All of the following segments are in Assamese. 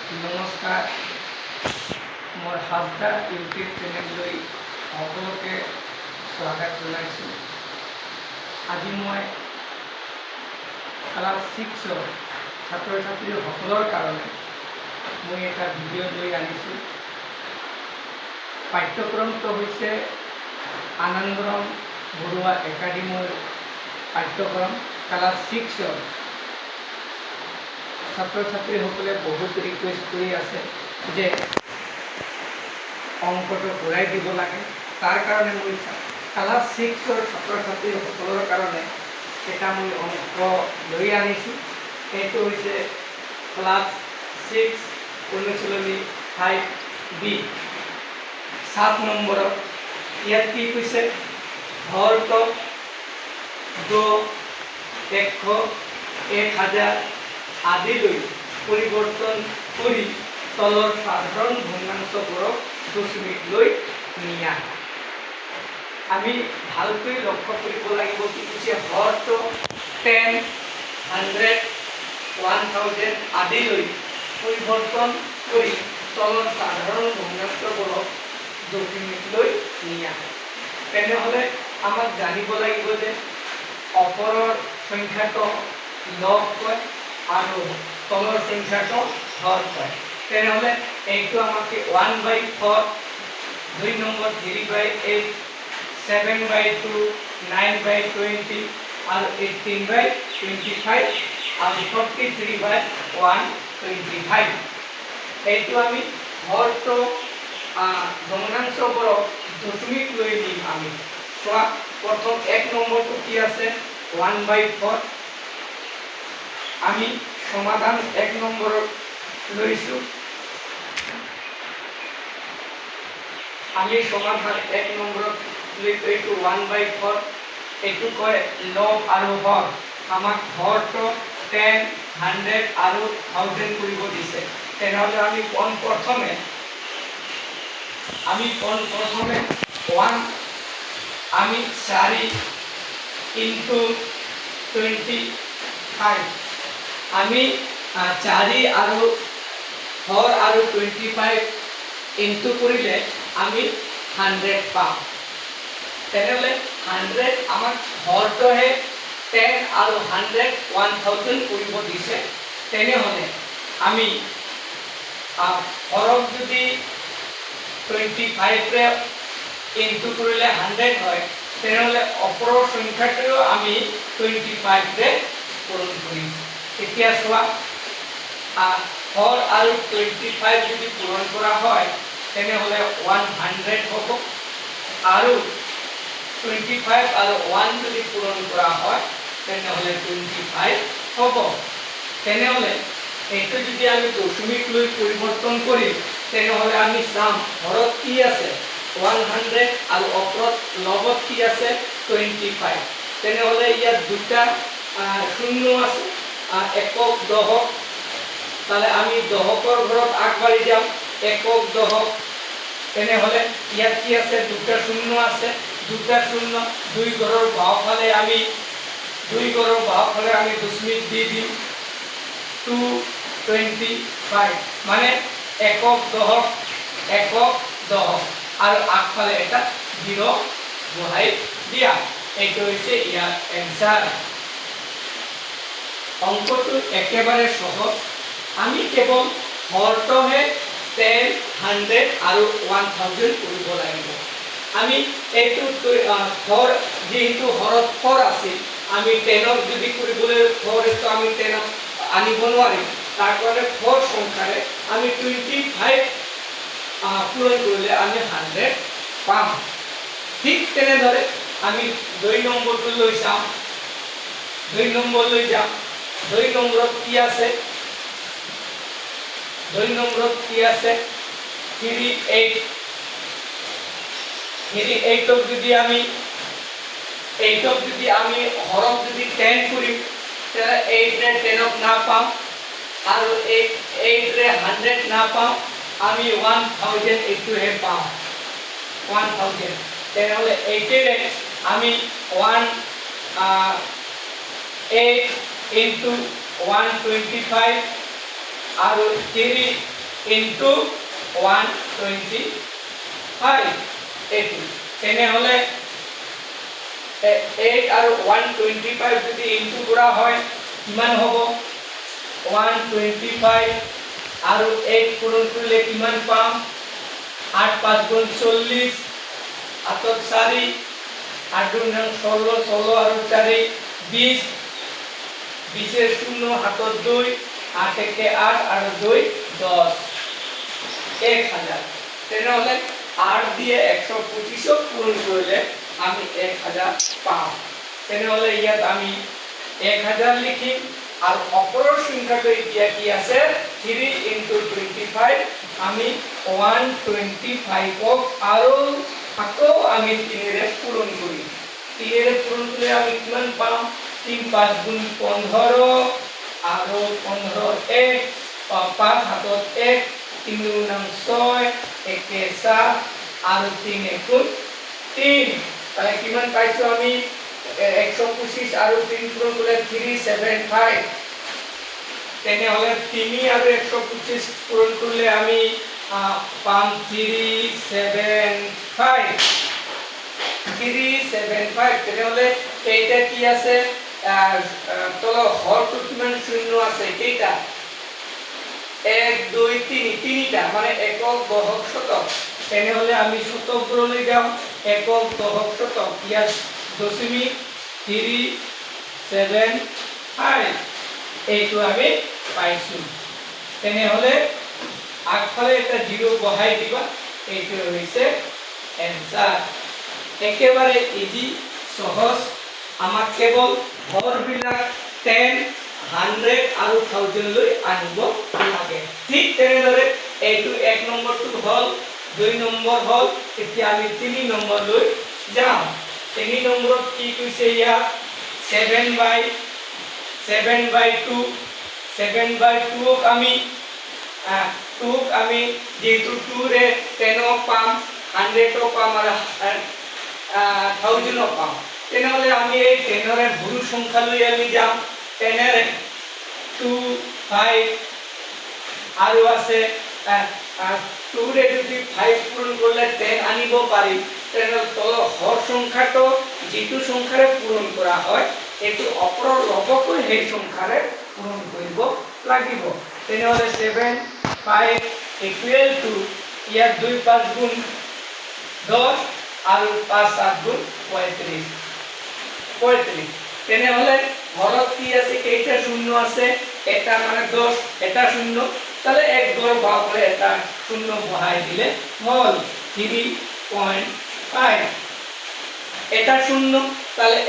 নমস্কাৰ, মই হাজদা ইউটিউব চেনেললৈ সকলোকে স্বাগত জনাইছোঁ। আজি মই ক্লাছ 6ৰ ছাত্ৰ ছাত্ৰীসকলৰ কাৰণে মই এটা ভিডিঅ' লৈ আনিছোঁ। পাঠ্যক্ৰমটো হৈছে আনন্দৰাম বৰুৱা একাডেমীৰ পাঠ্যক্ৰম। ক্লাছ 6ৰ ছাত্ৰ ছাত্ৰীসকলে বহুত ৰিকুৱেষ্ট কৰি আছে যে অংকটো ঘূৰাই দিব লাগে। তাৰ কাৰণে মই ক্লাছ 6ৰ ছাত্ৰ ছাত্ৰীসকলৰ কাৰণে এটা মই অংক লৈ আনিছোঁ। সেইটো হৈছে ক্লাছ 6 অনুশীলনী 5B 7 নম্বৰৰ। ইয়াত কি কৈছে, হৰক 2, 100, 1000 আদিলৈ পৰিৱৰ্তন কৰি তলৰ সাধাৰণ ভগ্নাংশবোৰক দশমিকলৈ নিয়া। আমি ভালকৈ লক্ষ্য কৰিব লাগিব কি কৈছে, হৰটো 10, 100, 1000 আদিলৈ পৰিৱৰ্তন কৰি তলৰ সাধাৰণ ভগ্নাংশবোৰক দশমিকলৈ নিয়া। তেনেহ'লে আমাক জানিব লাগিব যে ওপৰৰ সংখ্যাটো লগ কয় আৰু তলৰ সংখ্যাটো হৰ কয়। তেনেহ'লে এইটো আমাকে 1/4, 2 নম্বৰ 3/8, 7/2, 9/20 আৰু 18/25 আৰু 43/125। এইটো আমি হৰটো ভগ্নাংশবোৰক দশমিক লৈ নিম। আমি চোৱা, প্ৰথম 1 নম্বৰটো কি আছে, 1/4। আমি সমাধান 1 নম্বৰত লৈছোঁ। আমি সমাধান 1 নম্বৰত লৈছোঁ। এইটো 1/4। এইটো কয় লব আৰু হৰ। আমাক হৰটো 10, 100 আৰু 1000 কৰিব দিছে। তেনেহ'লে আমি পোনপ্ৰথমে 1 আমি 4 × 25 আমি 4 আৰু হৰ আৰু 25 ইনটু কৰিলে আমি 100 পাম। তেনেহ'লে 100 আমাক হৰটোহে 10 আৰু 100 1000 কৰিব দিছে। তেনেহ'লে আমি হৰক যদি 25ৰে ইনটু কৰিলে 100 হয়, তেনেহ'লে ওপৰৰ সংখ্যাটোও আমি 25ৰে পূৰণ কৰিম। এতিয়া চোৱা, হৰ আৰু 25 যদি পূৰণ কৰা হয় তেনেহ'লে 100 হ'ব, আৰু 25 আৰু 1 যদি পূৰণ কৰা হয় তেনেহ'লে 25 হ'ব। তেনেহ'লে এইটো যদি আমি দশমিক লৈ পৰিৱৰ্তন কৰিম তেনেহ'লে আমি চাম হৰত কি আছে 100 আৰু ওপৰত লবত কি আছে 25। তেনেহ'লে ইয়াত দুটা শূন্য আছে, একক দশক। তাহলে আমি দশকৰ ঘৰত আগবাঢ়ি যাম, একক দশক। তেনেহ'লে ইয়াত কি আছে, দুটা শূন্য আছে, দুটা শূন্য। 2 ঘৰৰ বাওঁফালে আমি দশমিক দি দিম, 225 মানে একক দশক আৰু আগফালে এটা 0 বহাই দিয়া। এইটো হৈছে ইয়াৰ এনসাৰ। অংকটো একেবাৰে সহজ। আমি কেৱল হৰটোহে 10, 100 আৰু 1000 কৰিব লাগিব। আমি এইটো হৰ যিহেতু হৰত 4 আছিল, আমি 10ক যদি কৰিবলৈ হৰটো আমি 10ক আনিব নোৱাৰিম। তাৰ কাৰণে 4 সংখ্যাৰে আমি 25 পূৰণ কৰিলে আমি 100 পাম। ঠিক তেনেদৰে আমি 2 নম্বৰটো লৈ যাম। 2 নম্বৰত কি আছে, 2 নম্বৰত কি আছে 38। 38ক যদি আমি হৰক যদি 10 কৰিম তেতিয়াহ'লে 8ৰে 10ক নাপাম আৰু 8ৰে 100 নাপাম। আমি 1000 এইটোহে পাম, 1000। তেনেহ'লে 8ৰে আমি 8 × 125 আৰু 3 ইনটু 125 এইটো তেনেহ'লে 8 আৰু 125 যদি ইনটু কৰা হয় কিমান হ'ব 125 আৰু 8 পূৰণ কৰিলে কিমান পাম 8 5 গুণ 40 8 4 8 2 16 16 আৰু 4 20 20 এৰ 0 হাতত 2 8 একে 8 আৰু 2 10 1000 তেনেহলে 8 দিয়ে 125 পূরণ করলে আমি 1000 পাম তেনেহলে ইয়াত আমি 1000 লিখিম আর অপর সংখ্যাটো এতিয়া কি আছে 3 * 25 আমি 125 আৰু আকৌ আমি 3 ৰে পূৰণ কৰি 3 ৰে পূৰণ কৰলে আমি কিমান পাম 3 5 গুণ 15 আৰু 15 1 5 হাতত 1 3 গুণ 6 1 7 আৰু 3 গুণ 3 তাহলে কিমান পাইছো আমি 125 আৰু 3 পূৰণ কৰলে 375 তেনেহলে 3 আৰু 125 পূরণ করলে আমি পাম 375 তেনেহলে এইটা কি আছে তল হরটো কিমান শূন্য আছে কেইটা 1 2 3 তিনিটা মানে একক দশক শতক তেনেহলে আমি শতকলৈ যাম একক দশক শতক ইয়াত দশমিক 375 এইটো আমি পাইছো তেনেহলে আগফালে এটা জিরো বহাই দিবা এইটো হৈছে এনসার একেবারে ইজি সহজ আমাক কেবল হৰবিলাক 10 100 আৰু 1000 লৈ আনিব লাগে ঠিক তেনেদৰে এইটো 1 নম্বৰটো হল 2 নম্বৰ হল এতিয়া আমি 3 নম্বৰ লৈ যাম 3 নম্বৰত কি কৈছে ইয়াত 7/2 7/2 আমি 2 আমি যেহেতু 2 রে 10 পাম 100 পাম আর 1000 পাম তেনেহলে আমি এই 10 রে গুণ সংখ্যা লৈ আমি যাম 10 রে 2 5 আৰু আছে 2 ৰে যদি 5 পূৰণ কৰলে 10 আনিব পাৰি তেনেহলে তল হৰ সংখ্যাটো যেটো সংখ্যাৰে পূৰণ কৰা হয় এটো অপৰ লগকৈ সেই সংখ্যাৰে পূৰণ কৰিব লাগিব তেনেহলে 7 5 ইকুয়াল টু ইয়াৰ 2 5 গুণ 10 আৰু 5 7 গুণ 35 তেনেহলে হরত কি আছে কেইটা শূন্য আছে এটা মানে 10 এটা শূন্য তাহলে এক ঘর ভাগলে এটা শূন্য বহাই দিলে হল 3.5 এটা শূন্য তাহলে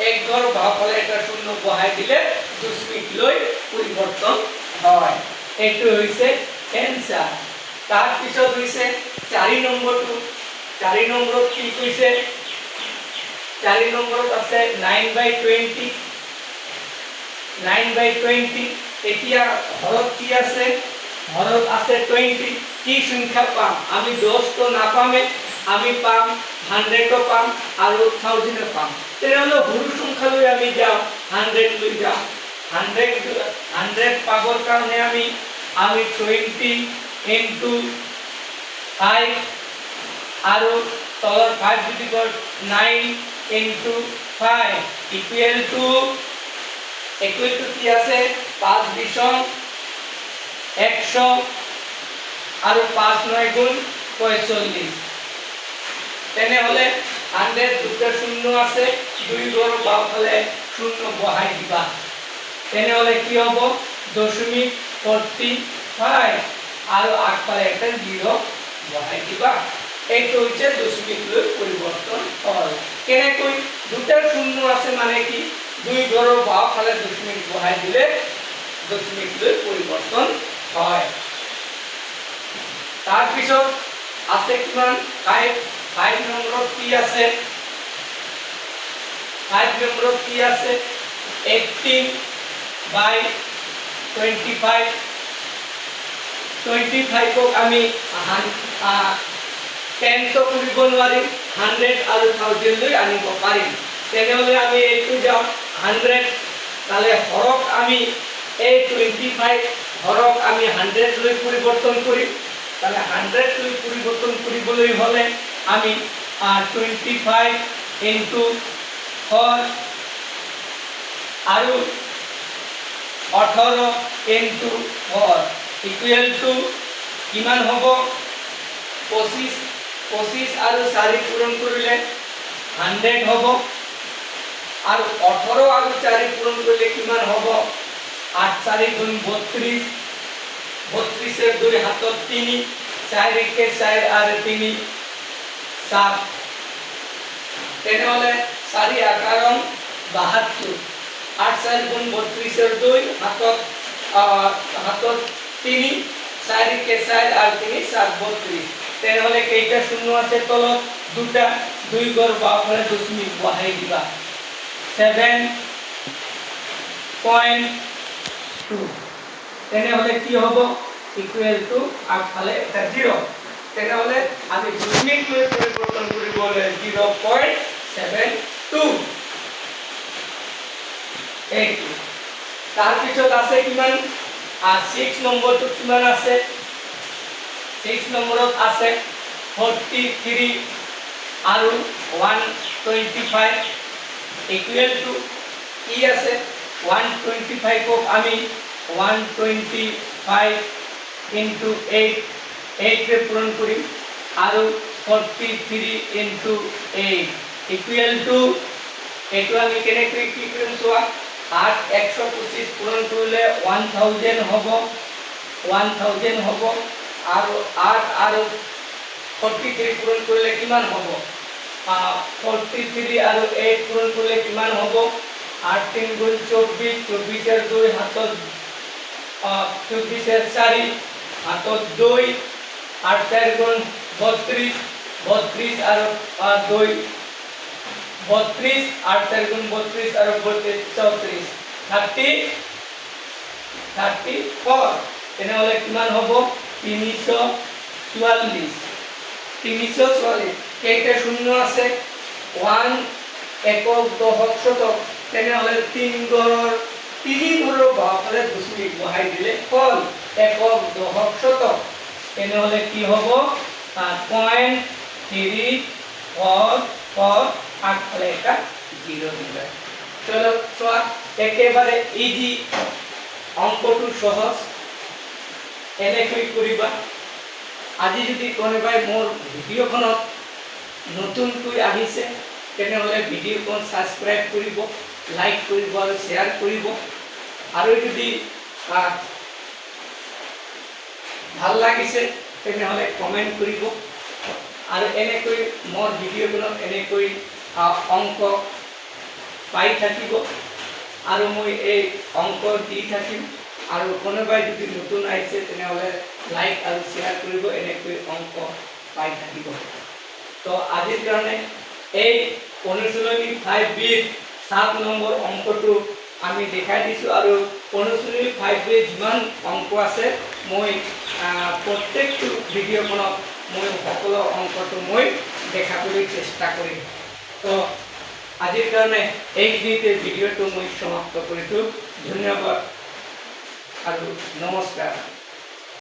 এক ঘর ভাগলে এটা শূন্য বহাই দিলে দশমিক লৈ পরিবর্তন হয় এইটো হৈছে এনসার তার পিছত হৈছে 4 নম্বৰটো 4 নম্বৰত কি কৈছে 4 নম্বৰত আছে 9/20 9/20 এতিয়া হরত কি আছে হরত আছে 20 কি সংখ্যা পাম আমি 10 তো না পামে আমি পাম 100 পাম আৰু 1000 পাম তেনেহলে গুণ সংখ্যা লৈ আমি যাম 100 লৈ যাম 100 পাবৰ কাৰণে আমি 20 into 5 আৰু তলৰ 5 যদি কৰ 9 into 5 equal to কি আছে 5 20 100 আৰু 5 9 গুণ 45 তেনেহলে 100 দুটা শূন্য আছে দুই ঘর বাওফালে শূন্য বহাই দিবা তেনেহলে কি হ'ব 0.45 আৰু আগফালে একটা 0 বহাই দিবা এইটো হচ্ছে দশমিক লৈ পৰিবৰ্তন হয় কেনেকৈ দুটা শূন্য আছে মানে কি দুই ঘৰৰ বাওফালে দশমিক বহাই দিলে দশমিক লৈ পৰিবৰ্তন হয় তাৰ পিছত আছে কিমান 5 নম্বৰত কি আছে 5 নম্বৰত কি আছে 18/25 25 ক আমি 10 তো কৰিব নোৱাৰিম 100 আৰু 1000 লৈ আনিব পাৰিম তেনেহলে আমি এইটো যাম 100 তাহলে হরক আমি এই 25 হরক আমি 100 লৈ পরিবর্তন করি তাহলে 100 লৈ পরিবর্তন কৰিবলৈ হলে আমি 25 ইনটু 4 আৰু 18 ইনটু 4 ইকুয়াল টু কিমান হ'ব 25 আৰু 4 পূৰণ কৰিলে 100 হ'ব আৰু 18 আৰু 4 পূৰণ কৰিলে কিমান হ'ব 8 4 গুণ 32 32 এর 2 হাতত 3 4 একে 4 আর 3 7 তেনেহলে 4 11 72 8 4 গুণ 32 এর 2 হাতত 3 4 একে 4 আর 3 7 32 তেনেহলে কেইটা শূন্য আছে তলত দুটা 2 গড় বাফলে দশমিক বহাই দিবা 7.2 তেনেহলে কি হ'ব ইকুয়াল টু আগফালে এটা 0 তেনেহলে আমি দশমিক লৈ পরিবর্তন কৰিব হলে 0.72 এই তাৰ পিছত আছে কিমান 6 নম্বৰটো কিমান আছে 6 নম্বৰত আছে 43 আৰু 125 ইকুয়াল টু কি আছে 125 ক আমি 125 into 8 8 রে পূরণ করি আৰু 43 into 8 equal to এটো আমি কেনেকৈ কি কৰিম চোৱা 8 125 পূৰণ কৰিলে 1000 হ'ব 1000 হ'ব আৰু 8 আৰু 43 পূৰণ কৰিলে কিমান হ'ব 43 আৰু 8 পূৰণ কৰিলে কিমান হ'ব 8 3 গুণ 24 24 এর 2 হাতত 24 এর 4 হাতত 2 8 4 গুণ 32 32 আর 2 32 8 4 গুণ 32 আর 34 34 তেনেহলে কিমান হ'ব 344 কেইটা শূন্য আছে 1 একক দশক শতক তেনেহলে 3 গড়ৰ বাফলে দশমিক বহাই দিলে ফল একক দশক শতক তেনেহলে কি হ'ব 0.34 আগফালে এটা 0 দিবা চলো চোৱা একেবাৰে ইজি অঙ্কটো সহজ এনেকৈ কৰিবা আজি যদি কোনোবাই মোৰ ভিডিঅ'খনত নতুনকৈ আহিছে তেনেহলে ভিডিঅ'খন সাবস্ক্ৰাইব কৰিব লাইক কৰিব আৰু শেয়াৰ কৰিব আৰু যদি ভাল লাগিছে তেনেহলে কমেন্ট কৰিব আৰু এনেকৈ মোৰ ভিডিঅ'খনত এনেকৈ অঙ্ক পাই থাকিব আৰু মই এই অঙ্ক দি থাকিম আৰু কোনোবাই যদি নতুন আহিছে তেনেহলে লাইক আৰু শেয়াৰ কৰিব এনেকৈ অঙ্ক পাই থাকিব তো আজিৰ কাৰণে এই অনুশীলনী 5b 7 নম্বৰ অঙ্কটো আমি দেখাই দিছো আৰু অনুশীলনী 5b যিমান অঙ্ক আছে মই প্ৰত্যেকটো ভিডিঅ'খনত মই সকলো অঙ্কটো মই দেখাবলৈ চেষ্টা কৰিম তো আজিৰ কাৰণে এইখিনিতে ভিডিঅ'টো মই সমাপ্ত কৰিছো ধন্যবাদ আৰু নমস্কাৰ।